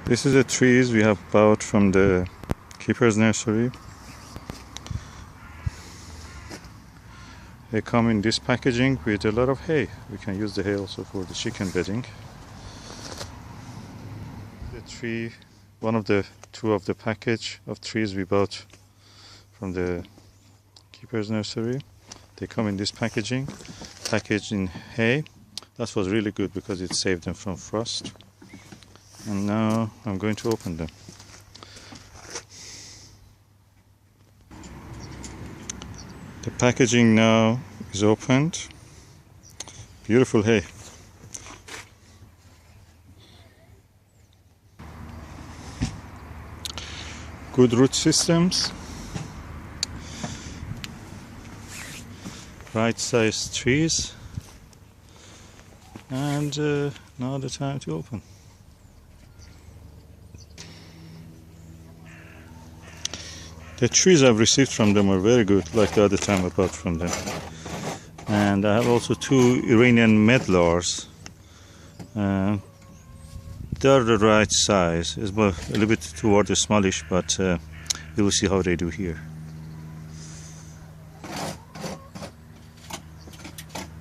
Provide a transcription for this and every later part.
This is the trees we have bought from the Keeper's Nursery. They come in this packaging with a lot of hay. We can use the hay also for the chicken bedding. The tree, two of the package of trees we bought from the Keeper's Nursery. They come in this packaging, packaged in hay. That was really good because it saved them from frost. And now I'm going to open them. The packaging now is opened. Beautiful hay. Good root systems. Right sized trees. And now the time to open. The trees I've received from them are very good, like the other time I bought from them. And I have also two Iranian medlars. They're the right size. It's a little bit toward the smallish, but we will see how they do here.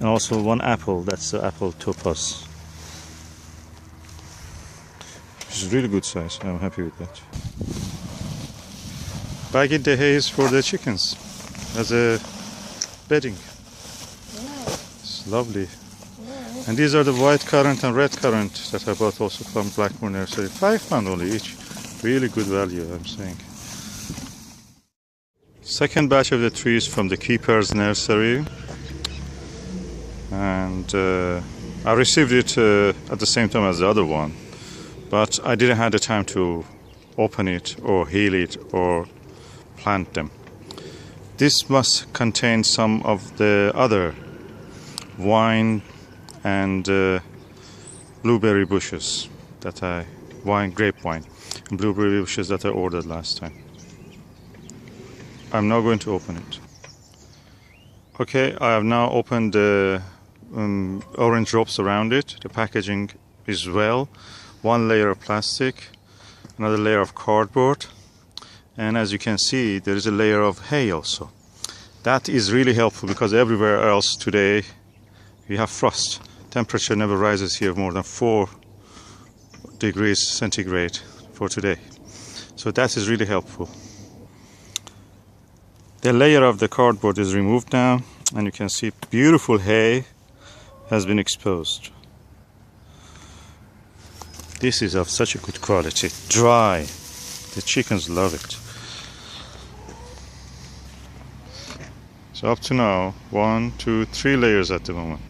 And also one apple, that's the apple topaz. Which is really good size, I'm happy with that. Bagging the hay is for the chickens as a bedding. Wow. It's lovely. Wow. And these are the white currant and red currant that I bought also from Blackmore Nursery. £5 only each. Really good value, I'm saying. Second batch of the trees from the Keeper's Nursery. And I received it at the same time as the other one. But I didn't have the time to open it or heal it or plant them. This must contain some of the other wine and blueberry bushes that grape wine and blueberry bushes that I ordered last time. I'm now going to open it. Okay, I have now opened the orange ropes around it. The packaging is well. One layer of plastic, another layer of cardboard. And as you can see, there is a layer of hay also. That is really helpful because everywhere else today we have frost. Temperature never rises here more than 4 degrees centigrade for today. So that is really helpful. The layer of the cardboard is removed now, and you can see beautiful hay has been exposed. This is of such a good quality, dry. The chickens love it. So up to now, 1, 2, 3 layers at the moment.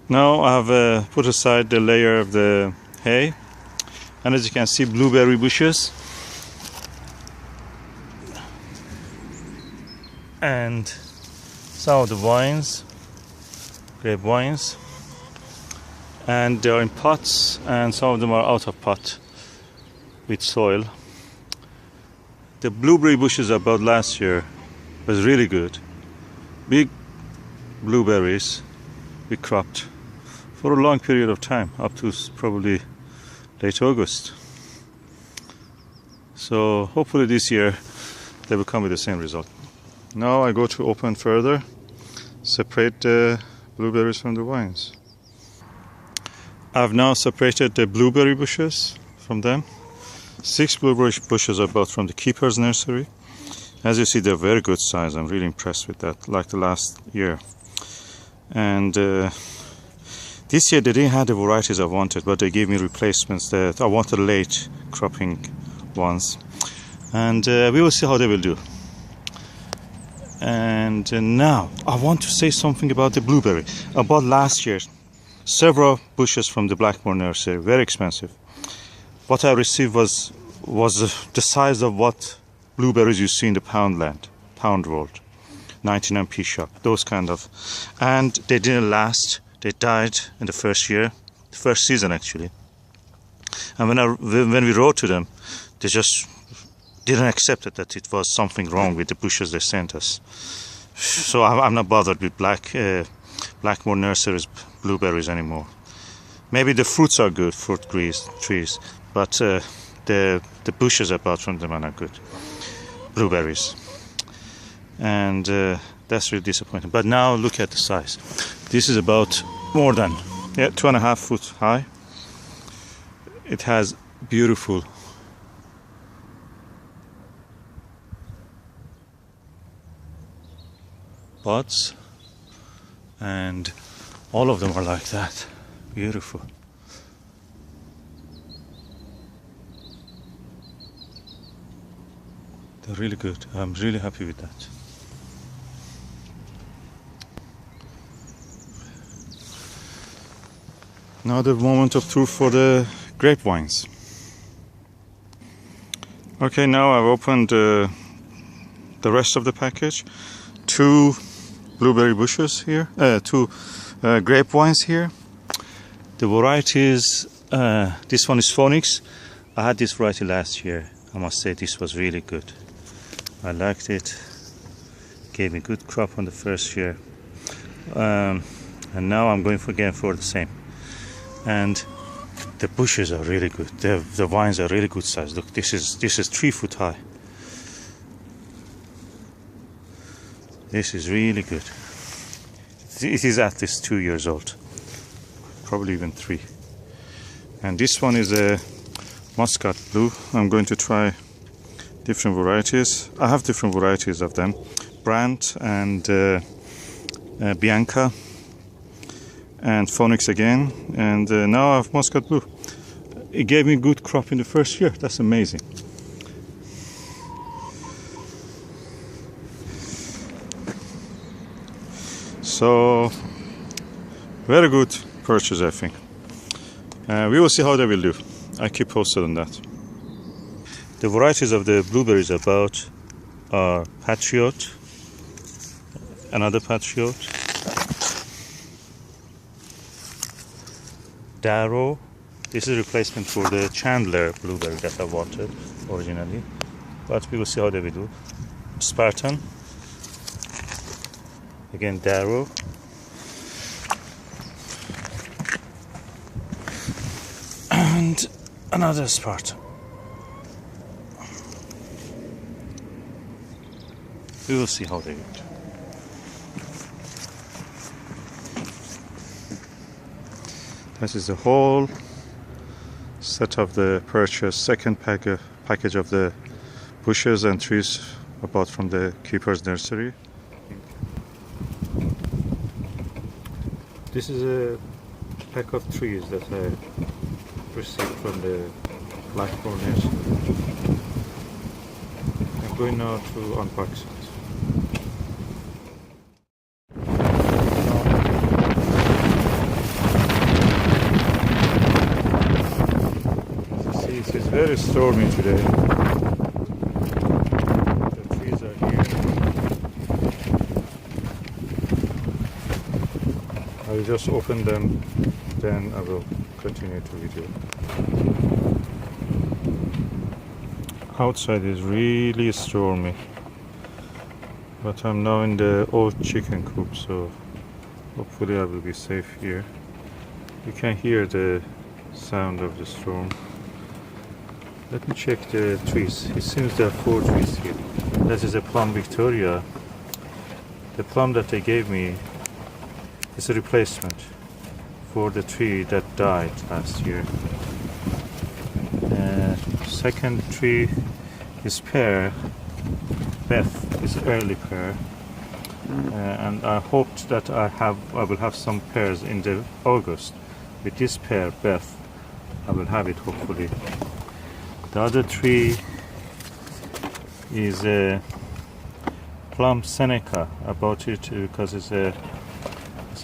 Now I have put aside the layer of the hay, and as you can see, blueberry bushes and some of the vines, grape vines, and they are in pots, and some of them are out of pot with soil. The blueberry bushes I bought last year was really good. Big blueberries we cropped for a long period of time, up to probably late August. So hopefully this year they will come with the same result. Now I go to open further, separate the blueberries from the vines. I've now separated the blueberry bushes from them. 6 blueberry bushes I bought from the Keeper's Nursery. As you see, they're very good size. I'm really impressed with that, like the last year. And this year they didn't have the varieties I wanted, but they gave me replacements that I wanted late cropping ones. And we will see how they will do. And now I want to say something about the blueberry. I bought last year several bushes from the Blackmore Nursery, very expensive. What I received was the size of what blueberries you see in the pound world, 99p shop, those kind of. And they didn't last. They died in the first year, the first season actually. And when we wrote to them, they just didn't accept it, that it was something wrong with the bushes they sent us. So I'm not bothered with Blackmore Nursery's blueberries anymore. Maybe the fruits are good, trees, but the bushes apart from them are not good. Blueberries, and that's really disappointing. But now look at the size. This is about more than 2.5 foot high. It has beautiful buds, and all of them are like that. Beautiful. They're really good. I'm really happy with that. Now the moment of truth for the grapevines. Okay, now I've opened the rest of the package. 2 blueberry bushes here, 2 grapevines here. The varieties, this one is Phoenix. I had this variety last year. I must say this was really good. I liked it. Gave me good crop on the first year. And now I'm going again for the same. And the bushes are really good. The vines are really good size. Look, this is 3 foot high. This is really good. It is at least 2 years old, probably even 3. And this one is a Muscat Blue. I'm going to try different varieties. I have different varieties of them, Brandt and Bianca and Phoenix again, and now I have Muscat Blue. It gave me good crop in the first year. That's amazing. So very good purchase, I think. We will see how they will do. I keep posted on that. The varieties of the blueberries about are Patriot, another Patriot, Darrow. This is a replacement for the Chandler blueberry that I wanted originally, but we will see how they will do. Spartan, again Darrow, and another Spartan. We will see how they do. This is the whole set of the purchase, second package of the bushes and trees I bought from the Keeper's Nursery. This is a pack of trees that I received from the Blackmore Nursery. I'm going now to unbox it. It is very stormy today. The trees are here. I will just open them, then I will continue to video. Outside is really stormy, but I'm now in the old chicken coop, so hopefully I will be safe here. You can hear the sound of the storm. Let me check the trees. It seems there are 4 trees here. This is a Plum Victoria. The plum that they gave me is a replacement for the tree that died last year. Second tree is pear. Beth is early pear. And I hoped that I will have some pears in the August. With this pear, Beth, I will have it hopefully. The other tree is a Plum Seneca. I bought it because it's a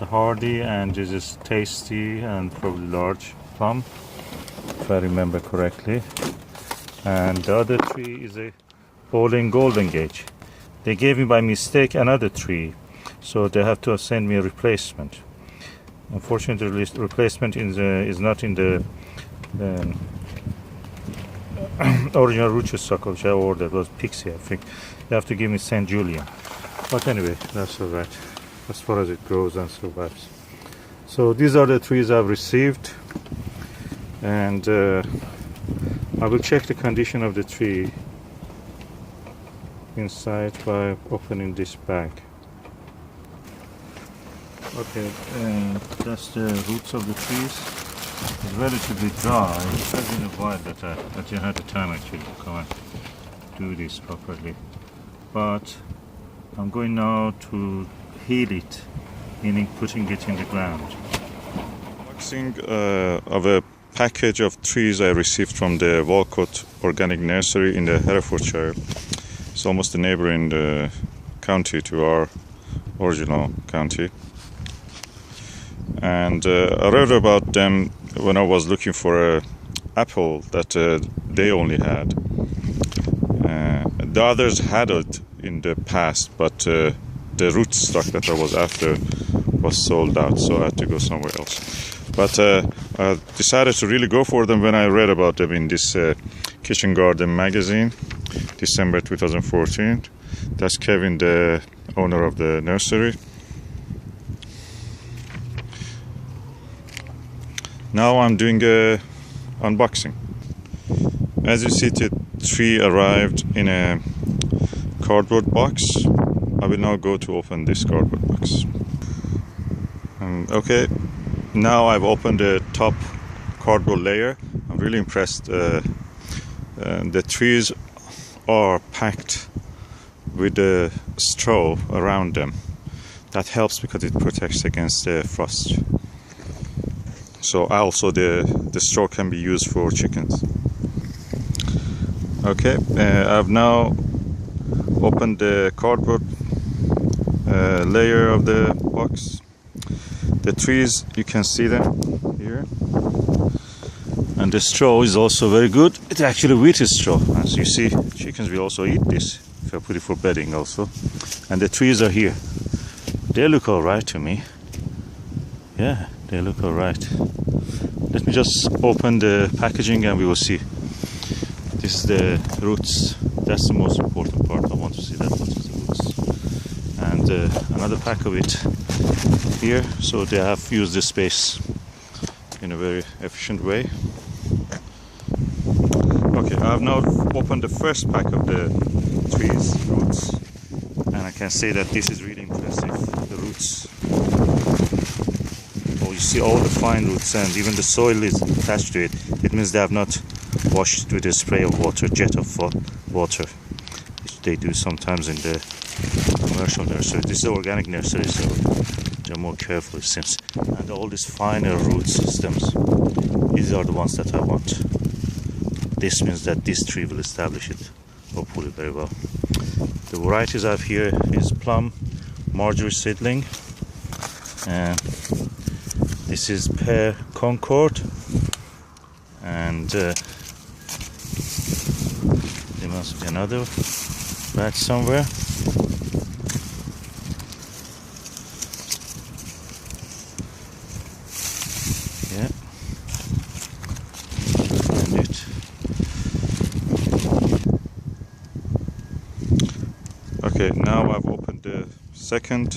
hardy and it is tasty and probably large plum, if I remember correctly. And the other tree is a Bowling Golden Gate. They gave me by mistake another tree, so they have to send me a replacement. Unfortunately, the replacement is not in the original rootstock which I ordered. Was Pixie, I think. They have to give me St. Julian. But anyway, that's alright. As far as it grows and survives. So these are the trees I've received. and I will check the condition of the tree inside by opening this bag. Okay, that's the roots of the trees. It's relatively dry. It has been a while that I didn't have the time actually to come and do this properly. But I'm going now to heal it, meaning putting it in the ground. Unboxing of a package of trees I received from the Walcott Organic Nursery in the Herefordshire. It's almost a neighboring county to our original county. And I read about them when I was looking for an apple that they only had. The others had it in the past, but the rootstock that I was after was sold out, so I had to go somewhere else. But I decided to really go for them when I read about them in this Kitchen Garden magazine, December 2014. That's Kevin, the owner of the nursery. Now I'm doing a unboxing. As you see, the tree arrived in a cardboard box. I will now go to open this cardboard box. Okay, now I've opened the top cardboard layer. I'm really impressed. The trees are packed with a straw around them. That helps because it protects against the frost. So also the straw can be used for chickens. Okay, I've now opened the cardboard layer of the box. The trees, you can see them here. And the straw is also very good. It's actually wheat straw. As you see, chickens will also eat this if I put it for bedding also. And the trees are here. They look alright to me. Yeah, they look alright. Let me just open the packaging and we will see. This is the roots. That's the most important part. I want to see that. What is the roots? And another pack of it here. So they have used the space in a very efficient way. Okay, I have now opened the first pack of the trees roots, and I can say that this is really impressive. The roots. Oh, you see all the fine roots, and even the soil is attached to it. It means they have not washed with a spray of water, jet of water, which they do sometimes in the commercial nursery. This is an organic nursery, so they're more careful, it seems. And all these finer root systems, these are the ones that I want. This means that this tree will establish it, hopefully very well. The varieties I have here is plum, Marjorie seedling, and this is pear Concord, and there must be another right somewhere. Yeah, find it. Okay, now I've opened the second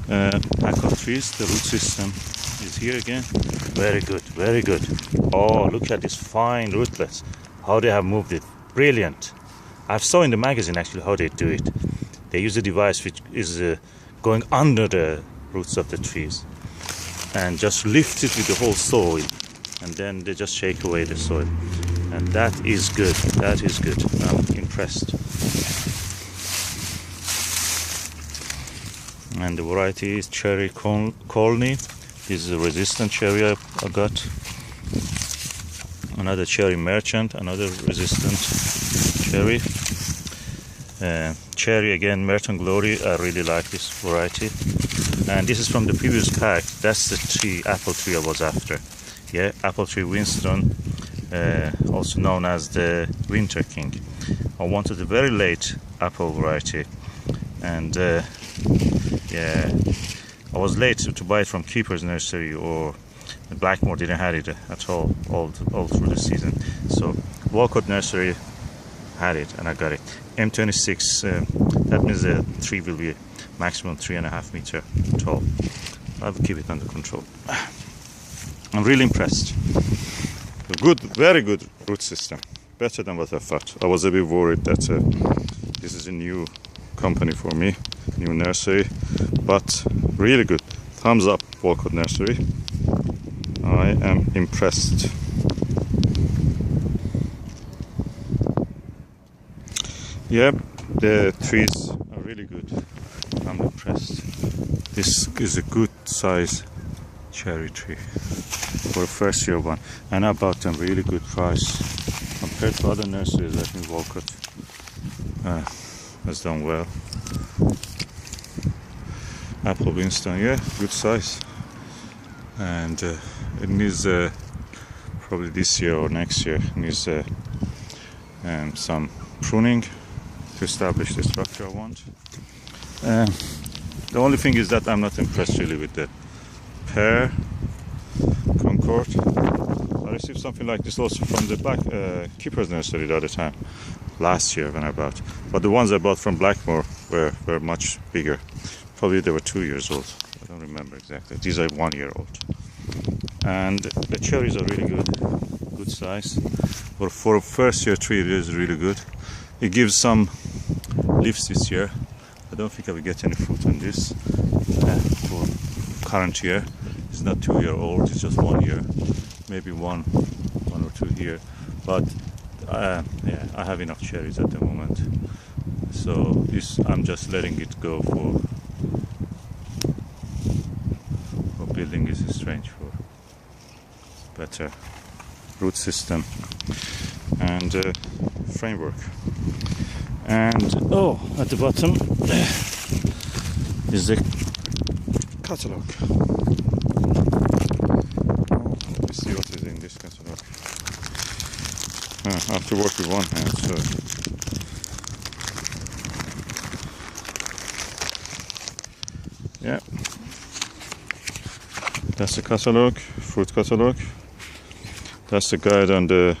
pack of trees. The root system is here again. Very good, very good. Oh, look at these fine rootlets. How they have moved it. Brilliant. I've saw in the magazine actually how they do it. They use a device which is going under the roots of the trees and just lift it with the whole soil, and then they just shake away the soil. And that is good. That is good. I'm impressed. And the variety is Cherry Colney. This is a resistant cherry I got. Another Cherry Merchant, another resistant cherry. Cherry again, Merton Glory. I really like this variety. And this is from the previous pack. That's the tree, apple tree I was after. Yeah, apple tree Winston, also known as the Winter King. I wanted a very late apple variety, and yeah, I was late to buy it from Keeper's Nursery, or Blackmore didn't have it at all through the season. So Walcott Nursery had it, and I got it. M26. That means the tree will be maximum 3.5 meters tall. I will keep it under control. I'm really impressed. Good, very good root system. Better than what I thought. I was a bit worried that this is a new company for me, new nursery, but really good. Thumbs up, Walcott Nursery. I am impressed. Yep, the trees are really good. I'm impressed. This is a good size cherry tree for a first year one, and I bought them really good price compared to other nurseries. I think Walcott has done well. Apple Winston, yeah, good size, and it needs probably this year or next year needs some pruning to establish the structure I want. The only thing is that I'm not impressed really with the pear Concord. I received something like this also from the Keeper's Nursery the other time, last year when I bought. But the ones I bought from Blackmore were much bigger. Probably they were 2 years old. I don't remember exactly. These are 1 year old. And the cherries are really good size. For a first year tree, it is really good. It gives some leaves this year. I don't think I will get any fruit on this for current year. It's not 2 year old, it's just 1 year, maybe one or two here. But yeah, I have enough cherries at the moment, so this I'm just letting it go for building is strange for better root system and framework. And at the bottom is the catalog. Let me see what is in this catalog. I have to work with one hand, so yeah. That's the catalog, fruit catalog. That's the guide on the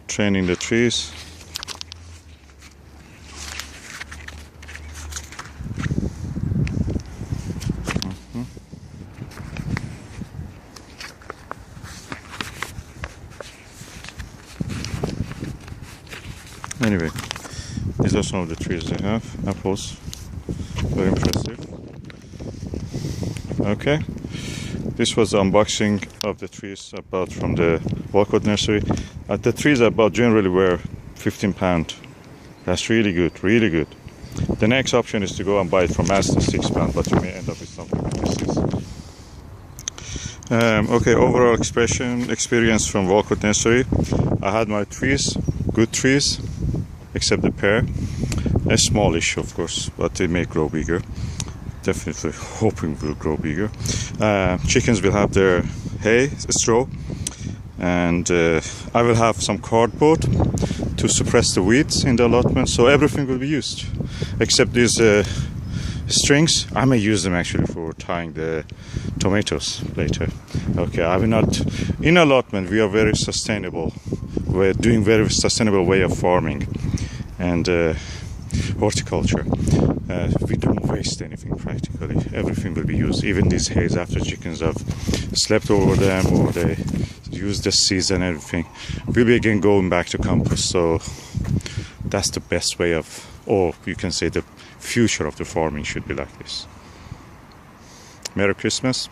training the trees. Anyway, these are some of the trees they have. Apples, very impressive. Okay, this was the unboxing of the trees I bought from the Walcott Nursery. The trees I bought generally were £15. That's really good, really good. The next option is to go and buy it from Aston, £6, but you may end up with something like this. Okay, overall experience from Walcott Nursery. I had my trees, good trees, except the pear. A smallish, of course, but they may grow bigger. Definitely hoping will grow bigger. Chickens will have their hay, straw, and I will have some cardboard to suppress the weeds in the allotment, so everything will be used except these strings. I may use them actually for tying the tomatoes later. Okay, I will not. In allotment we are very sustainable. We're doing very sustainable way of farming and horticulture. We don't waste anything practically. Everything will be used. Even these hays, after chickens have slept over them or they use the seeds and everything, we'll be again going back to compost. So that's the best way of, or you can say the future of the farming should be like this. Merry Christmas.